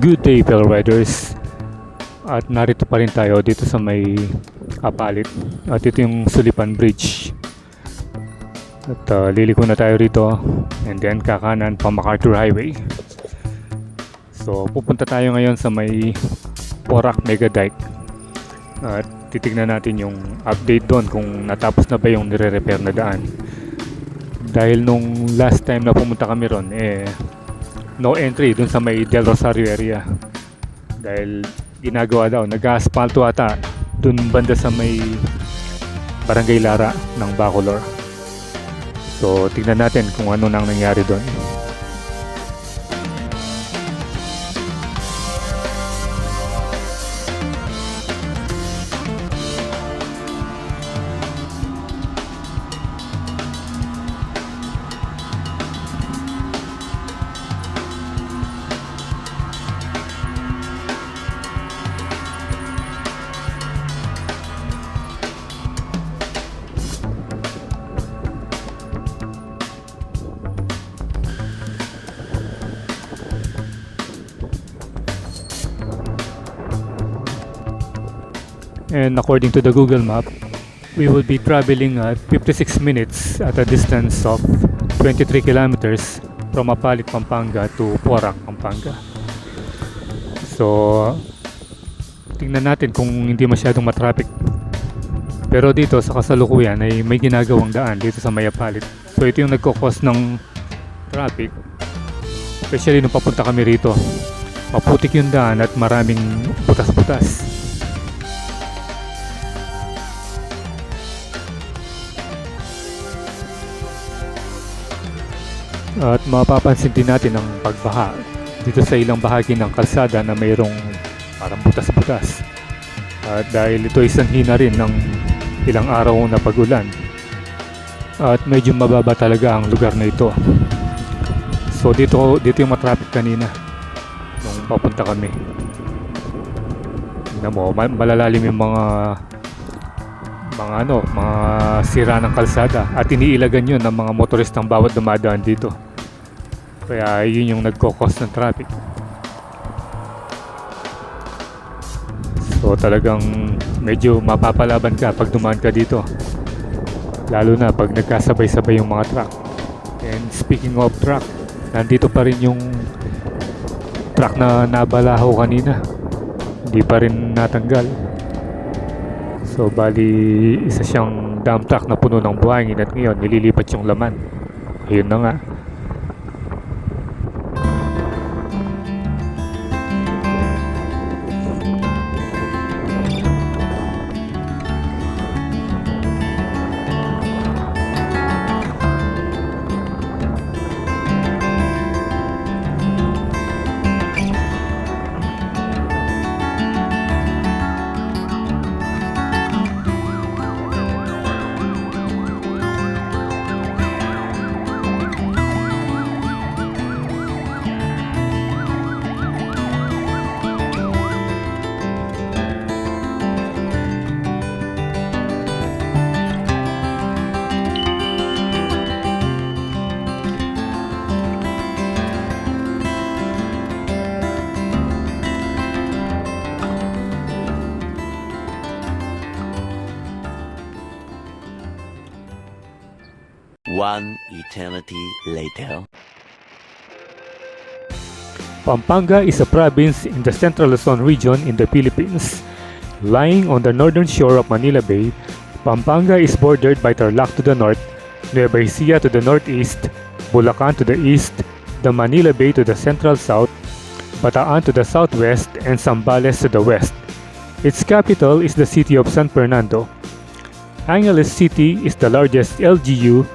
Good day, fellow riders. At narito pa rin tayo dito sa may Apalit. At ito yung Sulipan Bridge. At liliko na tayo rito. And then kakanan pa MacArthur Highway. So pupunta tayo ngayon sa may Porac Megadike. At titignan natin yung update doon kung natapos na ba yung nire-repair na daan. Dahil nung last time na pumunta kami ron, no entry dun sa may Del Rosario area. Dahil ginagawa daw, nag-asphalto ata dun banda sa may Barangay Lara ng Bacolor. So tignan natin kung ano nang nangyari doon. And according to the Google map, we will be traveling at 56 minutes at a distance of 23 kilometers from Apalit, Pampanga to Porac, Pampanga. So, tingnan natin kung hindi masyadong matraffic. Pero dito sa kasalukuyan ay may ginagawang daan dito sa may Apalit. So ito yung nagkakos ng traffic. Especially nung papunta kami rito. Maputik yung daan at maraming butas-butas. At mapapansin din natin ang pagbaha dito sa ilang bahagi ng kalsada na mayroong parang butas-butas. At dahil ito ay sanhi na rin ng ilang araw na pag-ulan. At medyo mababa talaga ang lugar na ito. So dito yung matraffic kanina nung papunta kami. Tingnan mo, malalalim yung mga sira ng kalsada at iniilagan yun ng mga motoristang bawat dumadaan dito. Kaya yun yung nagkokos ng traffic. So talagang medyo mapapalaban ka pag dumaan ka dito. Lalo na pag nagkasabay-sabay yung mga truck. And speaking of truck, nandito pa rin yung truck na nabalaho kanina. Hindi pa rin natanggal. So bali isa siyang dump truck na puno ng buhangin at ngayon nililipat yung laman. Ayun na nga. One eternity later. Pampanga is a province in the Central Luzon region in the Philippines. Lying on the northern shore of Manila Bay, Pampanga is bordered by Tarlac to the north, Nueva Ecija to the northeast, Bulacan to the east, the Manila Bay to the central south, Bataan to the southwest, and Zambales to the west. Its capital is the city of San Fernando. Angeles City is the largest LGU,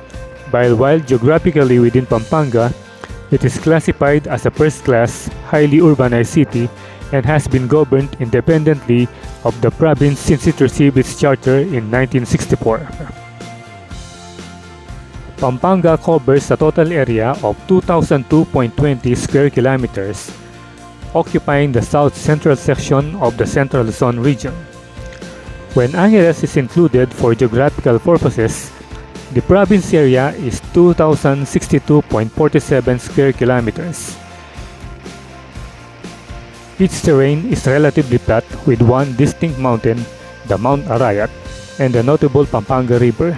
while geographically within Pampanga, it is classified as a first-class, highly urbanized city and has been governed independently of the province since it received its charter in 1964. Pampanga covers a total area of 2,002.20 square kilometers, occupying the south-central section of the Central Luzon region. When Angeles is included for geographical purposes, the province area is 2,062.47 square kilometers. Its terrain is relatively flat with one distinct mountain, the Mount Arayat, and the notable Pampanga River.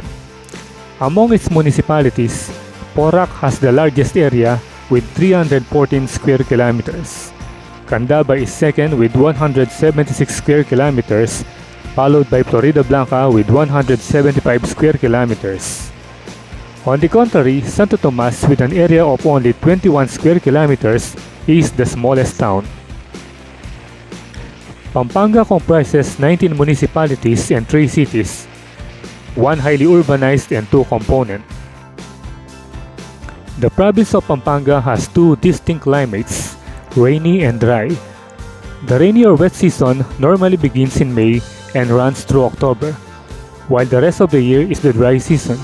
Among its municipalities, Porac has the largest area with 314 square kilometers. Candaba is second with 176 square kilometers, followed by Florida Blanca with 175 square kilometers. On the contrary, Santo Tomas with an area of only 21 square kilometers is the smallest town. Pampanga comprises 19 municipalities and 3 cities, one highly urbanized and 2 component. The province of Pampanga has 2 distinct climates, rainy and dry. The rainy or wet season normally begins in May and runs through October, while the rest of the year is the dry season.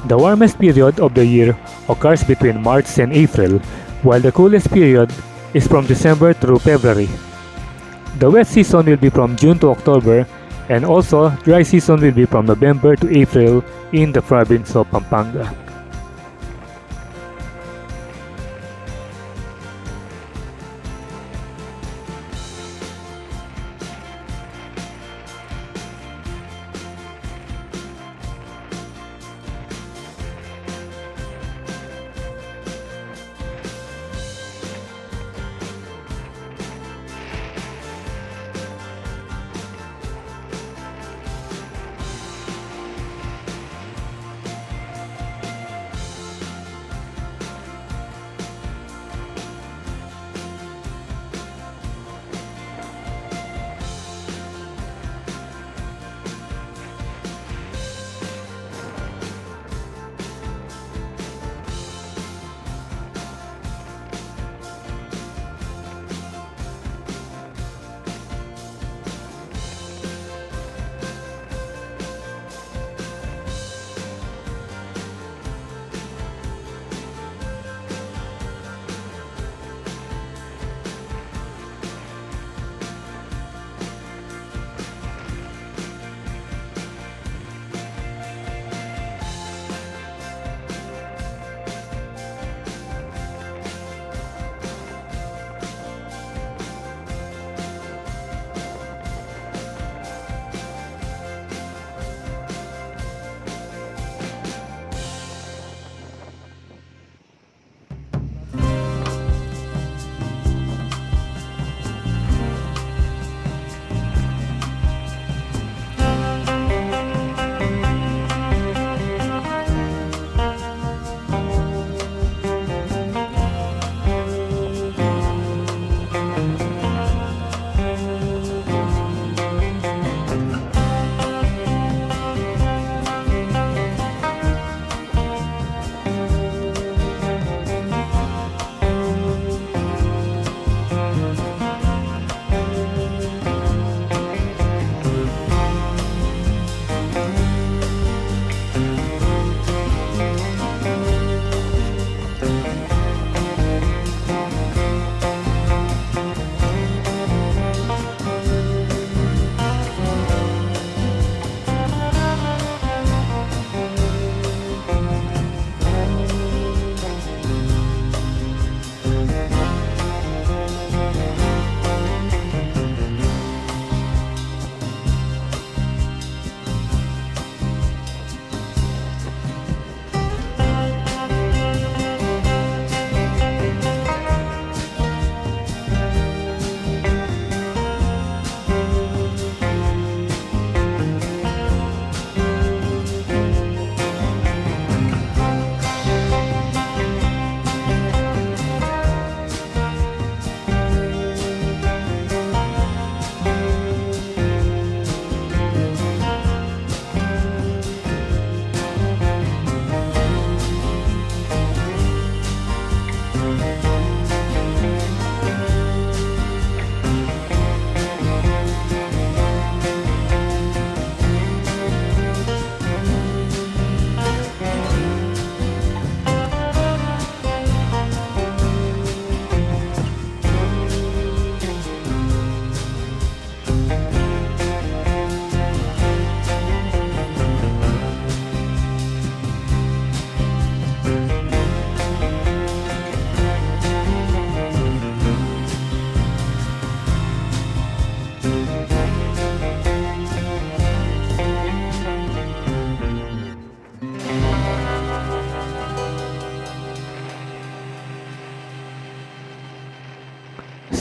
The warmest period of the year occurs between March and April, while the coolest period is from December through February. The wet season will be from June to October, and also dry season will be from November to April in the province of Pampanga.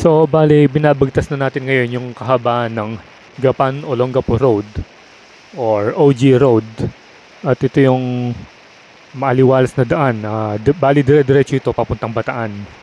So, bali, binabagtas na natin ngayon yung kahabaan ng Gapan Olongapo Road or OG Road. At ito yung maaliwalas na daan. Bali, dire-diretso ito papuntang Bataan.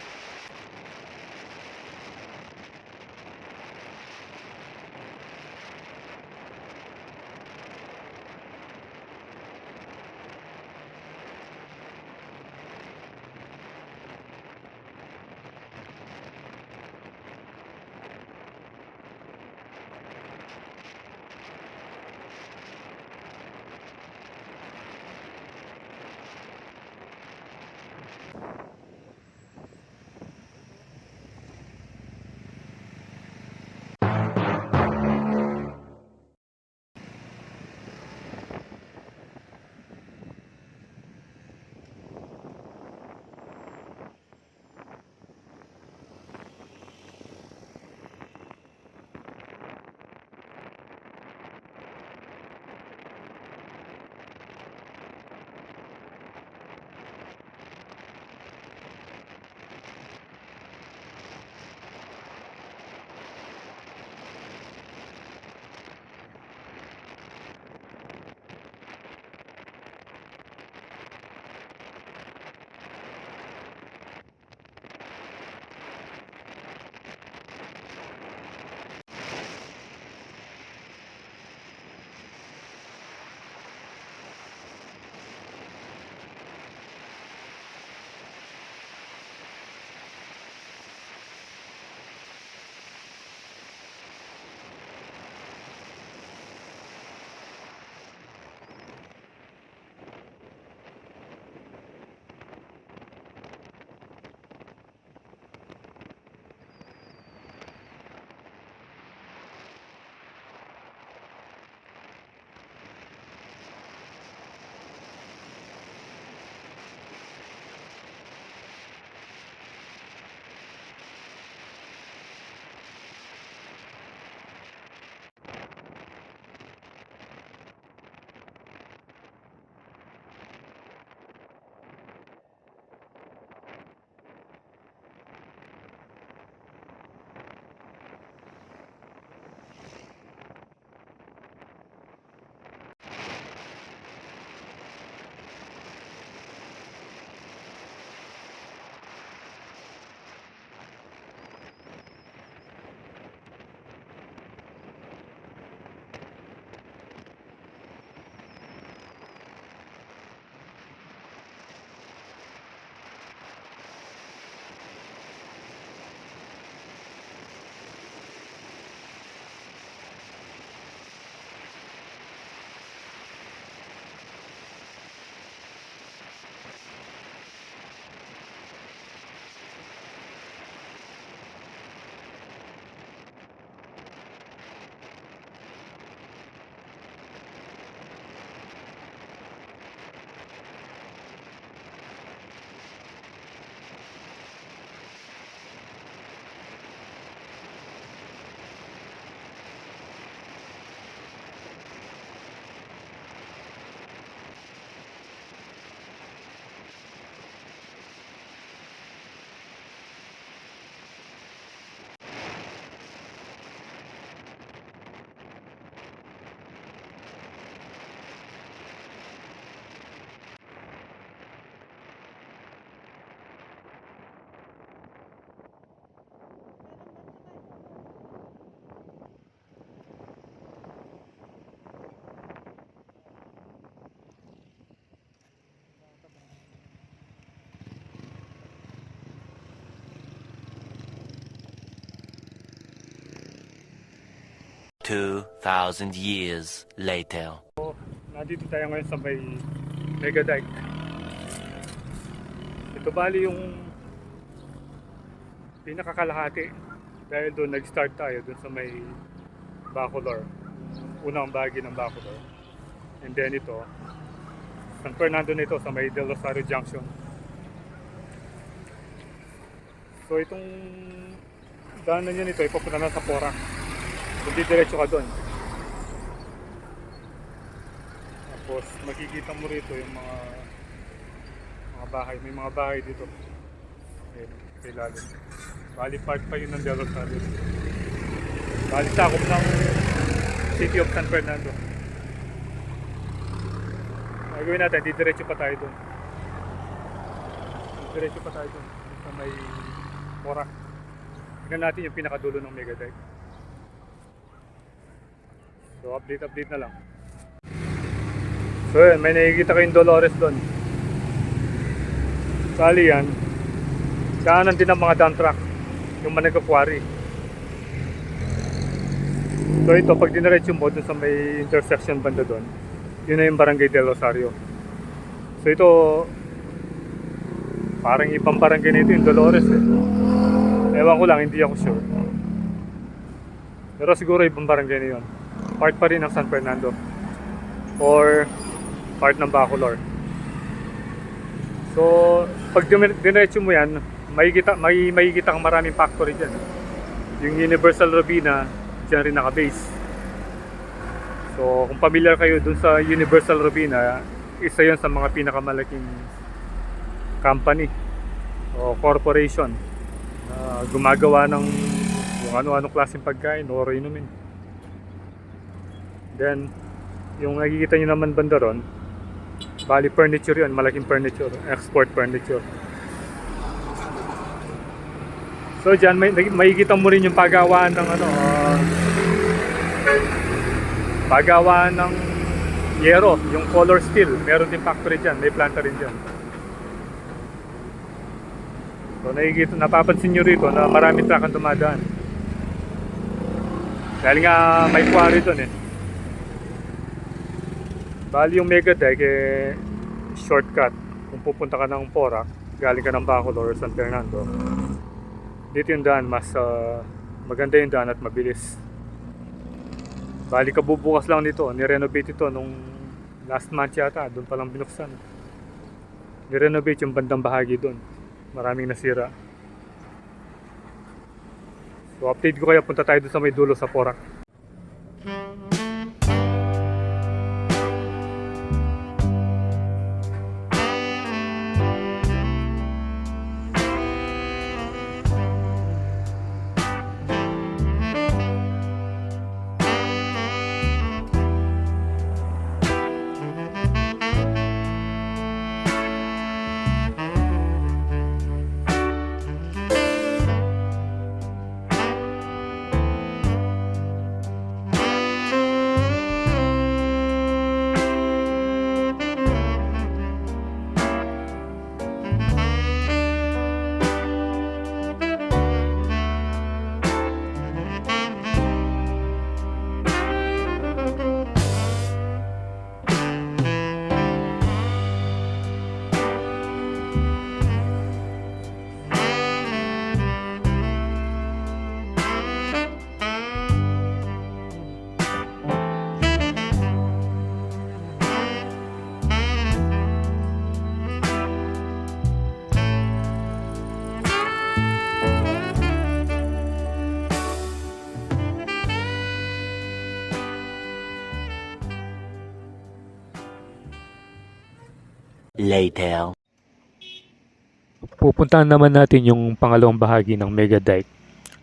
Two thousand years later. So, nandito tayo ngayon sa may Mega Deck. Ito bali yung pinakakalahati dahil doon nag-start tayo doon sa may Bacolor, unang bahagi ng Bacolor. And then ito, San Fernando na ito sa may Del Rosario Junction. So itong daanan niya nito, ipapunta na sa Porac. Hindi diretso ka doon. Tapos makikita mo rito yung mga bahay. May mga bahay dito. Ayan. sa ilalim. Bali part pa yun ng Del Rosario. Bali sakop ng City of San Fernando. Gagawin natin, didiretso pa tayo doon. Diretso pa tayo doon sa may Porac. Tignan natin yung pinakadulo ng Mega Deck. So update na lang. So yun, may nakikita kayong Dolores doon. Sali yan. Kanan din ang mga dump truck, yung managka-quarry. So ito, pag diniretso mo dun sa may intersection banda doon, yun na yung Barangay Del Rosario. So ito, parang ibang barangay na ito, yung Dolores eh. Ewan ko lang, hindi ako sure. Pero siguro ibang barangay na yun. Part pa rin ng San Fernando. Or part ng Bacolor. So, pag diretso mo yan, makikita kang maraming factory dyan. Yung Universal Robina, dyan rin naka-base. So, kung familiar kayo dun sa Universal Robina, isa yun sa mga pinakamalaking company o corporation gumagawa ng yung ano-anong klaseng pagkain o inumin. Then, yung nakikita nyo naman banda ron, bali furniture yun, malaking furniture, export furniture. So dyan, makikita mo rin yung paggawaan ng paggawaan ng yero, yung color steel. Meron din factory dyan, may planta rin dyan. So napapansin nyo rito na maraming truck ang dumadaan. Dahil nga may quarry doon eh. Bali yung Mega Deck shortcut. Kung pupunta ka ng Porac, galing ka ng Bacolor or San Fernando, dito yung daan, mas maganda yung daan at mabilis. Bali kabubukas lang nito, nirenovate ito nung last month yata, doon pa lang binuksan. Nirenovate yung bandang bahagi doon, maraming nasira. So update ko kaya, punta tayo doon sa may dulo sa Porac. Later. Pupuntahan naman natin yung pangalawang bahagi ng Mega Deck.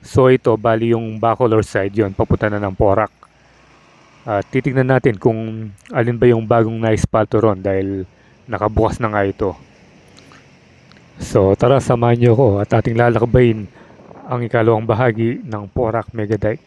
So ito, bali yung Bacolor side yon, papunta na ng Porac. Titignan natin kung alin ba yung bagong na-espalto ron dahil nakabukas na nga ito. So tara, samahan nyo ko at ating lalakbayin ang ikalawang bahagi ng Porac Mega Deck.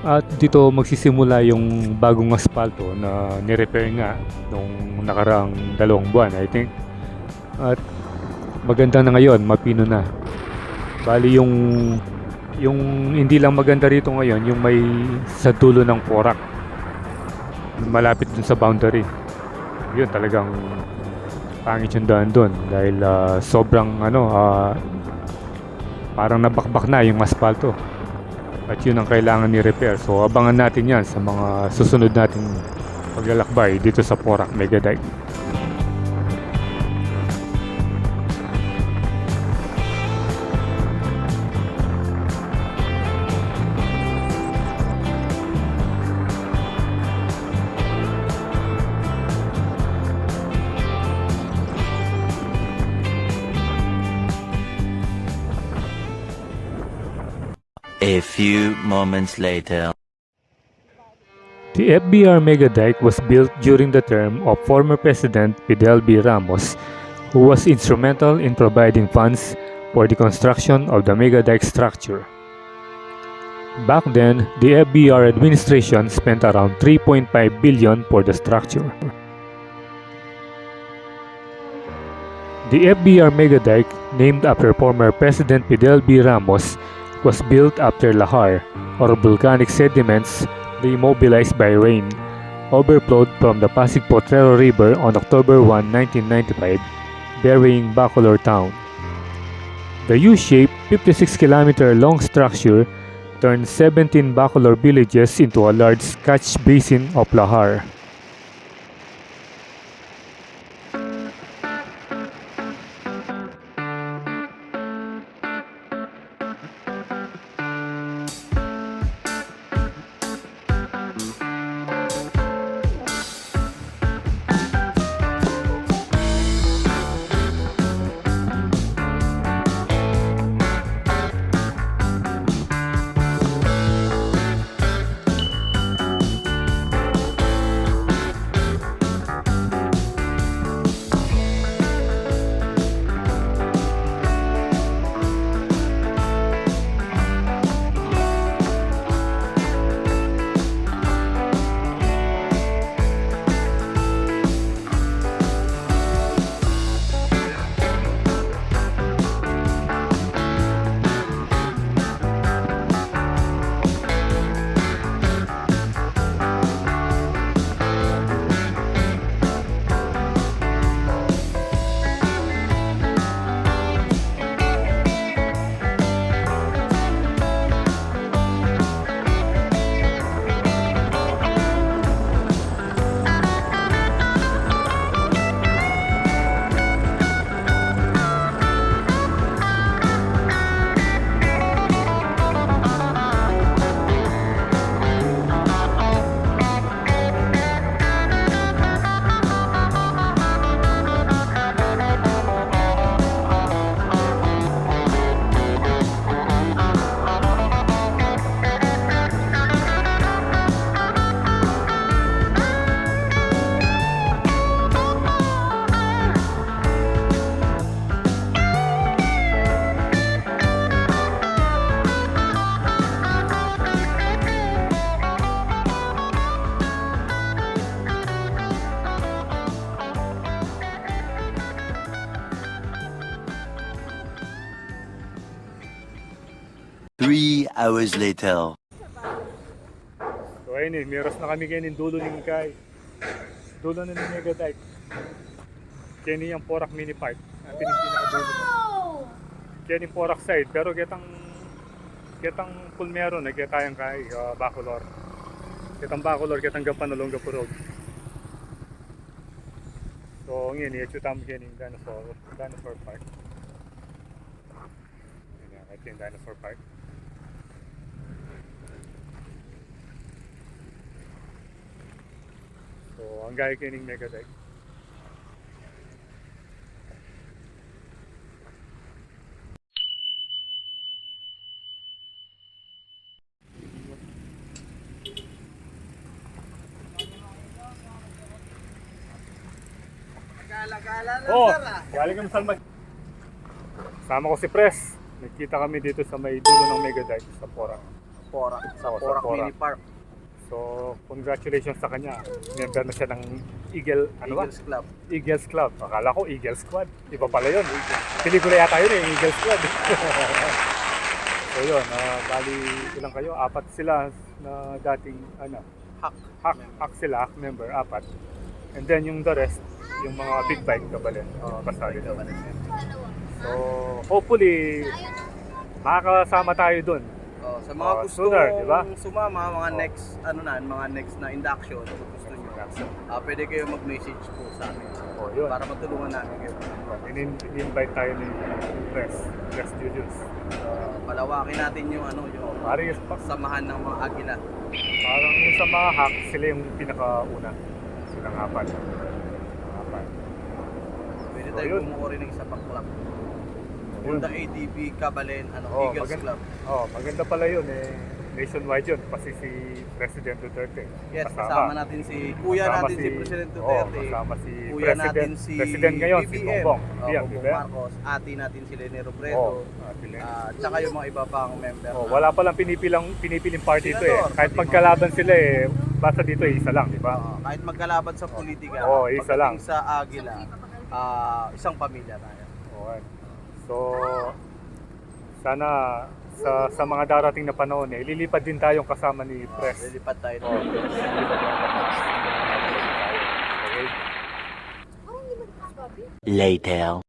At dito magsisimula yung bagong aspalto na nirepair nga nung nakaraang 2 buwan, I think. At maganda na ngayon, mapino na. Bali yung hindi lang maganda rito ngayon, yung may sa dulo ng Porac, malapit dun sa boundary. Yun talagang pangit yung daan dun dahil sobrang parang nabakbak na yung aspalto. At yun ang kailangan ni-repair. So abangan natin yan sa mga susunod nating paglalakbay dito sa Porac Megadike. A few moments later. The FBR Mega Deck was built during the term of former President Fidel B. Ramos, who was instrumental in providing funds for the construction of the Mega Deck structure. Back then, the FBR administration spent around 3.5 billion for the structure. The FBR Mega Deck, named after former President Fidel B. Ramos, was built after lahar, or volcanic sediments remobilized by rain, overflowed from the Pasig Potrero River on October 1, 1995, burying Bacolor town. The U-shaped 56-kilometer long structure turned 17 Bacolor villages into a large catch basin of lahar. Three hours later. So ayun miras na kami kayo ng dulo ng Kay. Dulo na ng Mega Deck. Kaya yung Porac mini park. Ang pinakadulo. Kaya yung Porac side. Pero getang Pulmero na getayang kay Bacolor. Getang Bacolor, getang Gampanolong Gapurog. So ngayon, i-chutam kayo yung Dinosaur Park. Ito yung Dinosaur Park. So, ang gaya kayo ng Mega Deck. Galing kami Salman. Sama ko si Pres. Nagkita kami dito sa may dulo ng Mega Deck sa Porac. Porac, sa Oo, sa Porac Porac. Mini Park, So, congratulations sa kanya. Member na siya ng Eagle, Eagles Club. Eagles Club. Akala ko Eagle Squad. Iba pala yun. Pelikula yata yun Eagle Squad. So yun, bali ilang kayo? 4 sila na dating hack sila, member, 4. And then yung the rest, yung mga big bike kabalin, kasali doon. So hopefully makakasama tayo doon. Sa mga gusto sooner, diba? sumama, mga next na induction, kung gusto nyo, pwede kayo mag-message po sa amin Yun. para matulungan namin kayo. In-invite tayo ni Press Julius. Palawakin natin yung Parang samahan ng mga agila. parang yung sa mga hack, sila yung pinakauna. Silang 4. Pwede So, tayo yun. bumuo rin ng isa pang club. Yun. Punta ADB, Kabalen, Eagles Club. Maganda pala yun nationwide yun, kasi si President Duterte. Yes, kasama natin si Kuya Kasama natin si President Duterte. Kasama si Kuya natin si President ngayon, si BBM, Bongbong. Bongbong Marcos, ati natin si Lene Robredo, tsaka yung mga iba pang member. Wala palang pinipiling party ito Senador, Kahit pati magkalaban sila basta dito isa lang, di ba? Kahit magkalaban sa politika, Isa lang. pagdating sa Agila, isang pamilya tayo. Okay. So, sana sa mga darating na panahon lilipad din tayong kasama ni Press. Lilipad tayo. Okay. Later.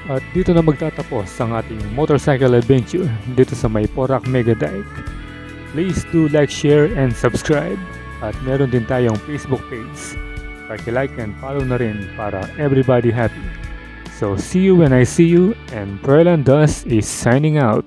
At dito na magtatapos ang ating motorcycle adventure dito sa may Porac Megadike. Please do like, share, and subscribe. At meron din tayong Facebook page. Paki-like and follow na rin para everybody happy. So see you when I see you, and Perlan Dust is signing out.